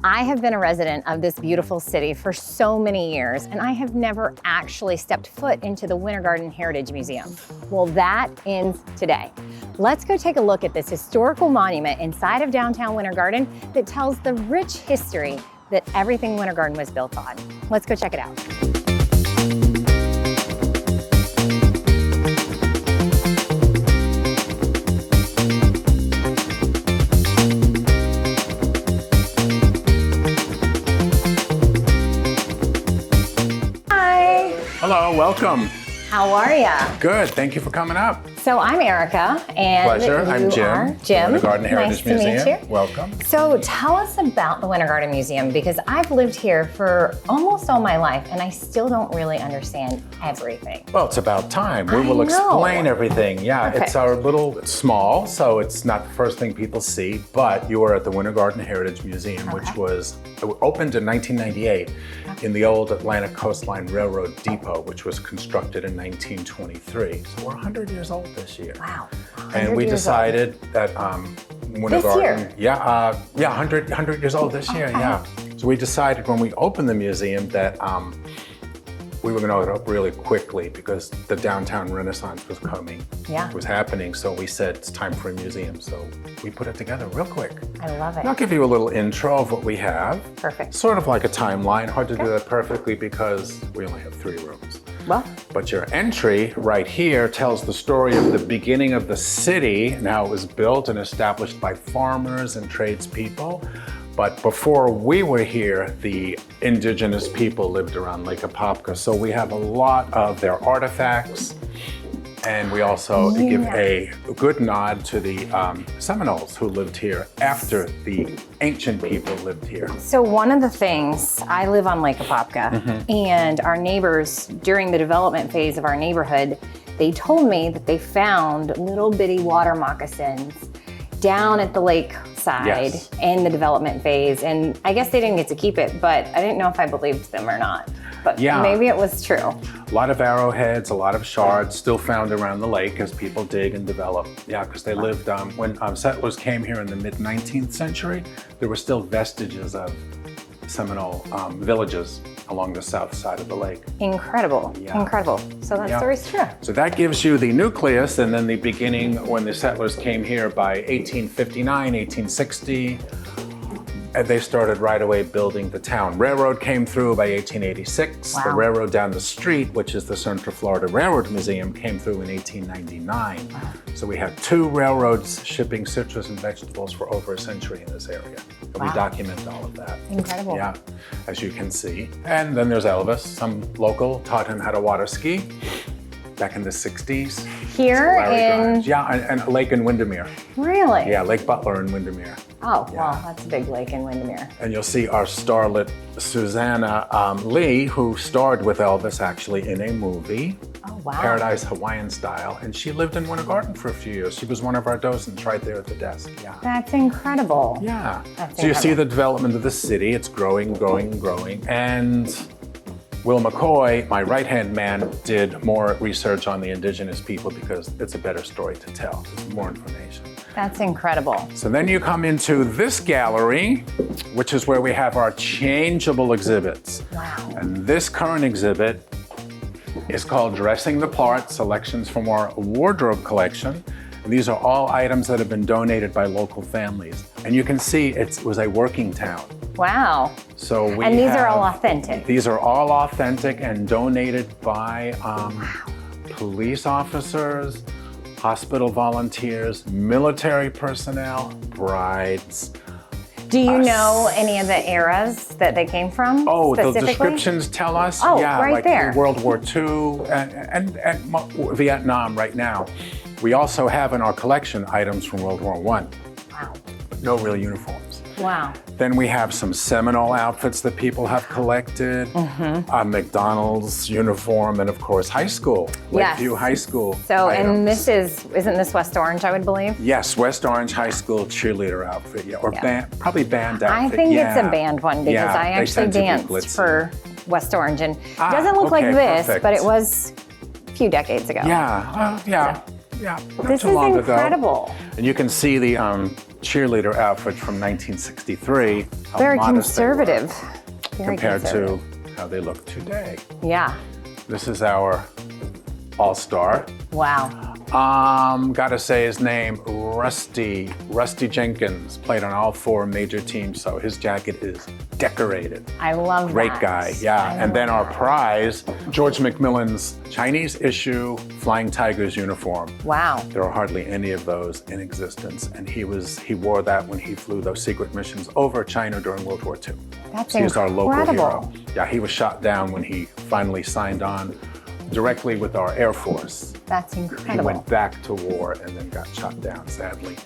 I have been a resident of this beautiful city for so many years, and I have never actually stepped foot into the Winter Garden Heritage Museum. Well, that ends today. Let's go take a look at this historical monument inside of downtown Winter Garden that tells the rich history that everything Winter Garden was built on. Let's go check it out. Hello, welcome. How are ya? Good, thank you for coming up. So I'm Erica, and Pleasure, I'm Jim. Jim. Winter Garden Heritage Nice Museum. to meet you. Welcome. So tell us about the Winter Garden Museum, because I've lived here for almost all my life, and I still don't really understand everything. Well, it's about time. We will explain everything. Yeah, Okay. It's small, so it's not the first thing people see, but you are at the Winter Garden Heritage Museum, which was opened in 1998 in the old Atlantic Coastline Railroad Depot, which was constructed in 1923. So we're 100 years old this year. Wow. And we decided that Winter This Garden, year? yeah, 100 years old this year, yeah. So we decided when we opened the museum that we were going to open up really quickly because the downtown Renaissance was coming, was happening. So we said it's time for a museum. So we put it together real quick. I love it. And I'll give you a little intro of what we have. Perfect. Sort of like a timeline. Hard to do that perfectly because we only have 3 rooms. Well, But your entry right here tells the story of the beginning of the city and how it was built and established by farmers and tradespeople. But before we were here, the indigenous people lived around Lake Apopka. So we have a lot of their artifacts. And we also give a good nod to the Seminoles who lived here after the ancient people lived here. so one of the things, I live on Lake Apopka, and our neighbors, during the development phase of our neighborhood, they told me that they found little bitty water moccasins down at the lake side in the development phase. And I guess they didn't get to keep it, but I didn't know if I believed them or not. But maybe it was true. A lot of arrowheads, a lot of shards still found around the lake as people dig and develop. Yeah, because they lived, when settlers came here in the mid-19th century, there were still vestiges of Seminole villages along the south side of the lake. Incredible, incredible. So that story's true. So that gives you the nucleus and then the beginning when the settlers came here by 1859, 1860. And they started right away building the town. Railroad came through by 1886. The railroad down the street, which is the Central Florida Railroad Museum, came through in 1899. So we have 2 railroads shipping citrus and vegetables for over a century in this area. And we document all of that. Incredible. Yeah, as you can see. And then there's Elvis, some local, taught him how to water ski back in the 60s. Here in... Yeah, and a lake in Windermere. Really? Yeah, Lake Butler in Windermere. Oh, well, that's a big lake in Windermere. And you'll see our starlet, Susanna Lee, who starred with Elvis actually in a movie, Paradise Hawaiian Style, and she lived in Winter Garden for a few years. She was one of our docents right there at the desk, That's incredible. Yeah. So you see the development of the city. It's growing, growing, growing. And Will McCoy, my right-hand man, did more research on the indigenous people because it's a better story to tell. There's more information. That's incredible. So then you come into this gallery, which is where we have our changeable exhibits. Wow. And this current exhibit is called Dressing the Part, Selections from Our Wardrobe Collection. And these are all items that have been donated by local families. And you can see it was a working town. Wow. So and these are all authentic. These are all authentic and donated by police officers, hospital volunteers, military personnel, brides. Do you know any of the eras that they came from? Oh, the descriptions tell us. Oh, yeah, right like there. World War II and Vietnam right now. We also have in our collection items from World War I. Wow. But no real uniforms. Wow. Then we have some Seminole outfits that people have collected, McDonald's uniform, and of course high school, Lakeview High School. So, items. and this isn't this West Orange, I would believe? Yes, West Orange High School cheerleader outfit, or band, probably band outfit. I think it's a band one because I actually danced for West Orange, and it doesn't look like this, but it was a few decades ago. Yeah, not this too is long incredible. ago. And you can see the cheerleader outfit from 1963. How Very modest they were conservative. Very compared conservative. to how they look today. Yeah. This is our all-star. Wow. Gotta say his name, Rusty Jenkins, played on all 4 major teams, so his jacket is decorated. I love Great that. guy, yeah. I And then love our that. prize, George McMillan's Chinese issue Flying Tigers uniform. Wow. There are hardly any of those in existence, and he wore that when he flew those secret missions over China during World War II. That's He's our local incredible. hero. Yeah, he was shot down when he finally signed on directly with our Air Force. That's He incredible. went back to war and then got shot down, sadly.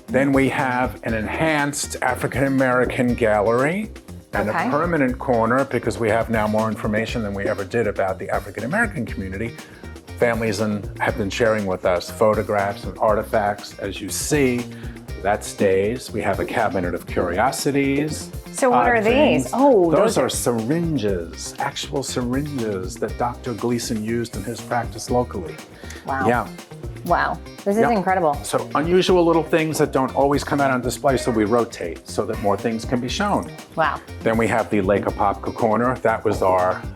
Then we have an enhanced African American gallery and Okay. a permanent corner, because we have now more information than we ever did about the African American community. Families have been sharing with us photographs and artifacts. As you see, that stays. We have a cabinet of curiosities. So what are odd these? things. Oh, those those are syringes, actual syringes that Dr. Gleason used in his practice locally. Wow. Yeah. Wow. This is Yep. incredible. So unusual little things that don't always come out on display, so we rotate so that more things can be shown. Wow. Then we have the Lake Apopka corner. That was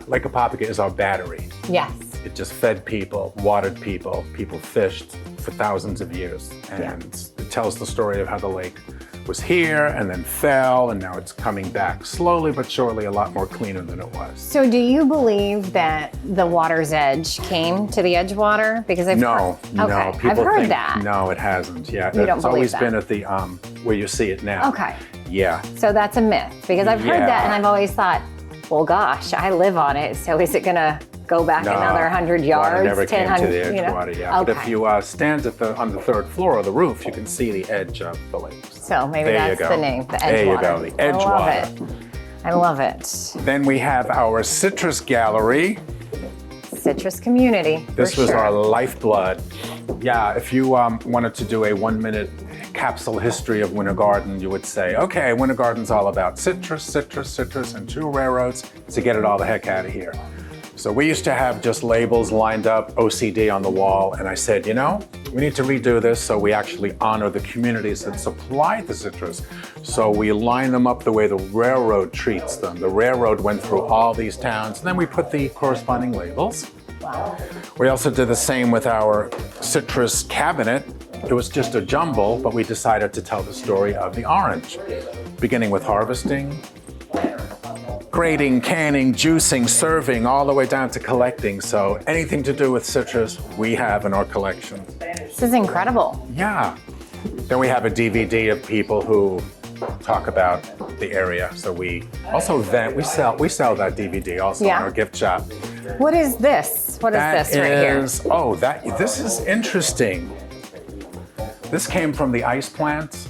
Lake Apopka is our battery. Yes. It just fed people, watered people, people fished for thousands of years. And it tells the story of how the lake was here and then fell, and now it's coming back slowly but surely, a lot more cleaner than it was. So do you believe that the water's edge came to the Edgewater? Because I've No, heard, no. okay. People I've heard think, that. No, it hasn't. Yeah, You don't it's always believe been at the where you see it now. Okay. Yeah. So that's a myth, because I've heard that and I've always thought, well, gosh, I live on it. So is it gonna go back another 100 yards? Water never came to the 10, you know? Edgewater, yeah. But if Okay. you stand on the 3rd floor of the roof, you can see the edge of the lake. So maybe There you that's go. the name, the Edgewater. There you go, the Edgewater. I love it. Then we have our citrus gallery. Citrus community. This for was sure. our lifeblood. Yeah, if you wanted to do a 1-minute capsule history of Winter Garden, you would say, okay, Winter Garden's all about citrus, citrus, citrus, and 2 railroads to get it all the heck out of here. So we used to have just labels lined up, OCD on the wall, and I said, you know, we need to redo this so we actually honor the communities that supply the citrus. So we line them up the way the railroad treats them. The railroad went through all these towns, and then we put the corresponding labels. Wow. We also did the same with our citrus cabinet. It was just a jumble, but we decided to tell the story of the orange, beginning with harvesting, grading, canning, juicing, serving, all the way down to collecting. So anything to do with citrus, we have in our collection. This is incredible. Yeah. Then we have a DVD of people who talk about the area. So we also we sell that DVD also in Yeah. our gift shop. What is this? What is this right here? This is interesting. This came from the ice plant,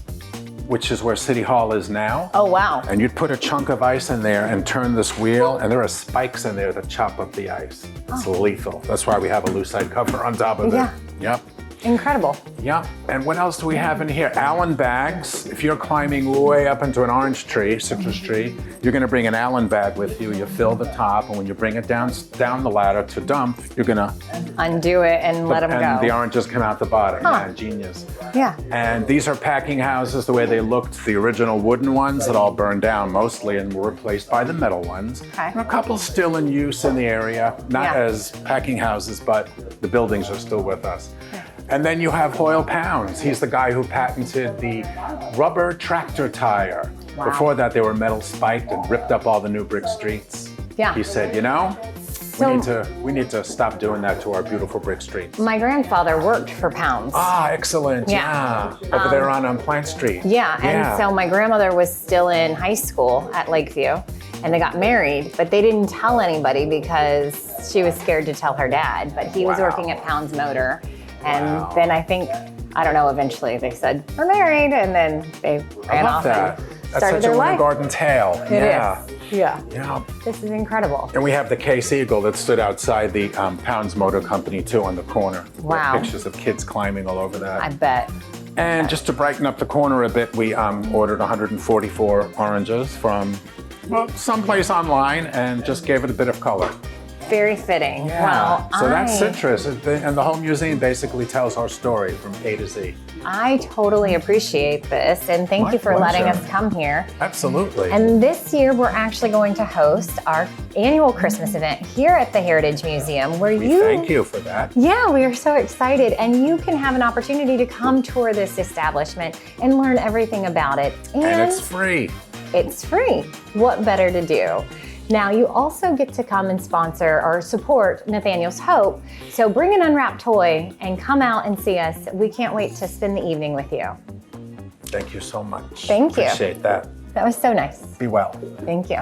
which is where City Hall is now. Oh, wow. And you'd put a chunk of ice in there and turn this wheel, and there are spikes in there that chop up the ice. It's lethal. That's why we have a lucite cover on top of it. Yeah. Yep. Incredible. Yep. And what else do we have in here? Allen bags. If you're climbing way up into an orange tree, citrus tree, you're going to bring an Allen bag with you. You fill the top, and when you bring it down the ladder to dump, you're going to Undo it and let them and go. the oranges come out the bottom. Huh. Yeah, genius. Yeah. And these are packing houses the way they looked, the original wooden ones that all burned down mostly and were replaced by the metal ones. Okay. And a couple still in use in the area, not Yeah. as packing houses, but the buildings are still with us. And then you have Hoyle Pounds. He's the guy who patented the rubber tractor tire. Wow. Before that, they were metal spiked and ripped up all the new brick streets. Yeah. He said, you know, we need to stop doing that to our beautiful brick streets. My grandfather worked for Pounds. Ah, excellent. Yeah. Yeah. Over there on Plant Street. Yeah, and so my grandmother was still in high school at Lakeview, and they got married, but they didn't tell anybody because she was scared to tell her dad. But he was Wow. working at Pounds Motor, and Wow. then I don't know, eventually they said, we're married, and then they I ran love off that. and That's started such their a Winter life. Garden tale. It Yeah. is. Yeah. Yeah. This is incredible. And we have the Case Eagle that stood outside the Pounds Motor Company too on the corner. There are Wow. pictures of kids climbing all over that. I bet. And just to brighten up the corner a bit, we ordered 144 oranges from someplace online and just gave it a bit of color. Very fitting. Yeah. Well, So that's citrus, and the whole museum basically tells our story from A to Z. I totally appreciate this, and thank My you for letting pleasure. us come here. Absolutely. And this year, we're actually going to host our annual Christmas event here at the Heritage Museum, where we thank you for that. Yeah, we are so excited, and you can have an opportunity to come tour this establishment and learn everything about it. And it's free. It's free. What better to do? Now, you also get to come and sponsor or support Nathaniel's Hope. So bring an unwrapped toy and come out and see us. We can't wait to spend the evening with you. Thank you so much. Thank you. Appreciate that. That was so nice. Be well. Thank you.